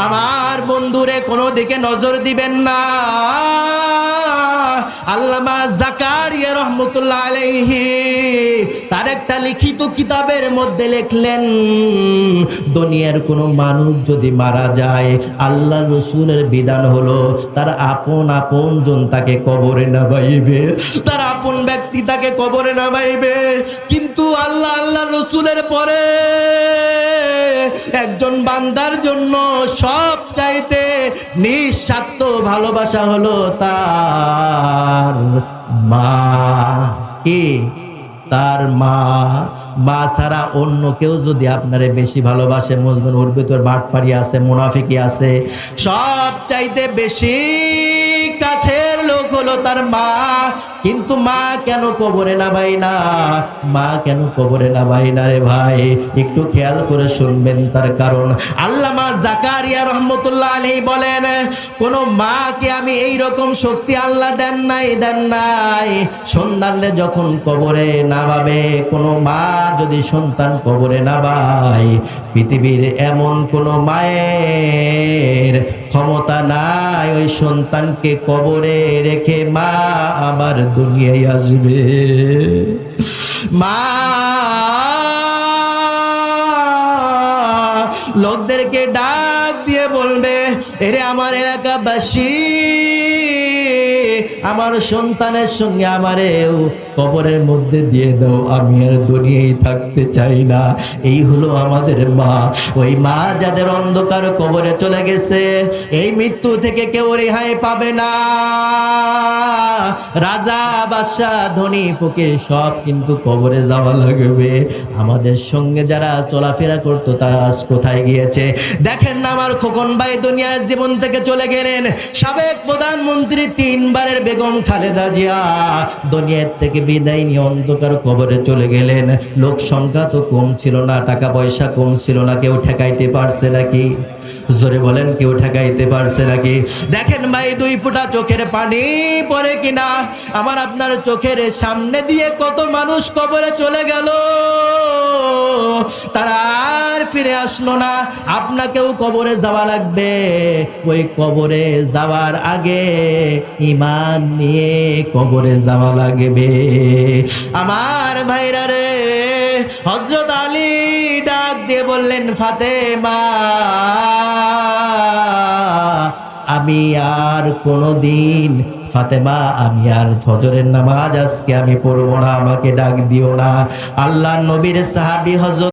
আমার বন্ধুরে কোনো দিকে নজর দিবেন না। আল্লামা জাকারিয়া রহমতুল্লাহ আলাইহি তার একটা লিখিত কিতাবের মধ্যে লিখলেন, দুনিয়ার কোনো মানুষ যদি মারা যায়, আল্লাহ রসুলের বিধান হলো তার আপন জন তাকে কবরে নামাইবে, তার আপন ব্যক্তি তাকে কবরে নামাইবে। কিন্তু আল্লাহ রসুলের পরে একজন বান্দার জন্য সব চাইতে নিঃস্বার্থ ভালোবাসা হলো তার মা। কি? তার মা। মা ছাড়া অন্য কেউ যদি আপনারে বেশি ভালোবাসে, বুঝবেন ওর ভিতর বাটপারি আছে, মুনাফিকি আছে। সব চাইতে বেশি কাছের লোক হলো তার মা। কিন্তু মা কেন কবরে নামাই না? মা কেন কবরে নামাই না রে ভাই? একটু খেয়াল করে শুনবেন তার কারণ। আল্লামা জাকারিয়া রহমতুল্লাহ আলাইহি বলেন, কোন মাকে আমি এই রকম শক্তি আল্লাহ দেন নাই। সন্তানরে যখন কবরে নামাবে, কোন মা যদি সন্তান কবরে নামায়, পৃথিবীর এমন কোন মায়ের ক্ষমতা নাই ওই সন্তানকে কবরে রেখে মা আবার দুনিয়ায় আসবে। মা লোকদেরকে ডাক দিয়ে বলবে, এরে আমার এলাকাবাসী, আমার সন্তানের সঙ্গে আমারেও কবরের মধ্যে দিয়ে দাও, আমি আর দুনিয়ায় থাকতে চাই না। এই হলো আমাদের মা। ওই মা যাদের অন্ধকার কবরে চলে গেছে, এই মৃত্যু থেকে কেউ রেহাই পাবে না। রাজা বাদশা ধনী ফকির সব কিন্তু কবরে যাওয়া লাগবে। আমাদের সঙ্গে যারা চলাফেরা করতো তারা আজ কোথায় গিয়েছে? দেখেন না, আমার খোকন ভাই দুনিয়ার জীবন থেকে চলে গেলেন। সাবেক প্রধানমন্ত্রী 3 বারের বেগম খালেদা জিয়া দুনিয়ার থেকে বিদায় নিয়ে অন্ধকার কবরে চলে গেলেন। লোক সংখ্যা তো কম ছিল না, টাকা পয়সা কম ছিল না। কেউ ঠেকাইতে পারছে নাকি? জোরে বলেন, কেউ ঠেকাইতে পারছে নাকি? দেখেন ভাই, 2 ফোঁটা চোখের পানি পড়ে কিনা আমার আপনার চোখের সামনে দিয়ে কত মানুষ কবরে চলে গেল, তারা আর ফিরে আসলো না। আপনাকেও কবরে যাওয়া লাগবে। ওই কবরে যাওয়ার আগে ঈমান নিয়ে কবরে যাওয়া লাগবে। আমার ভাইরা রে, হযরত আলী ডাক দিয়ে বললেন, ফাতেমা, আমি আর কোনদিন, ফাতেমা আমি আর ফজরের নামাজ আজকে আমি পড়বো না, আমাকে ডাক দিও না। আল্লাহ নবীর সাহাবী হযরত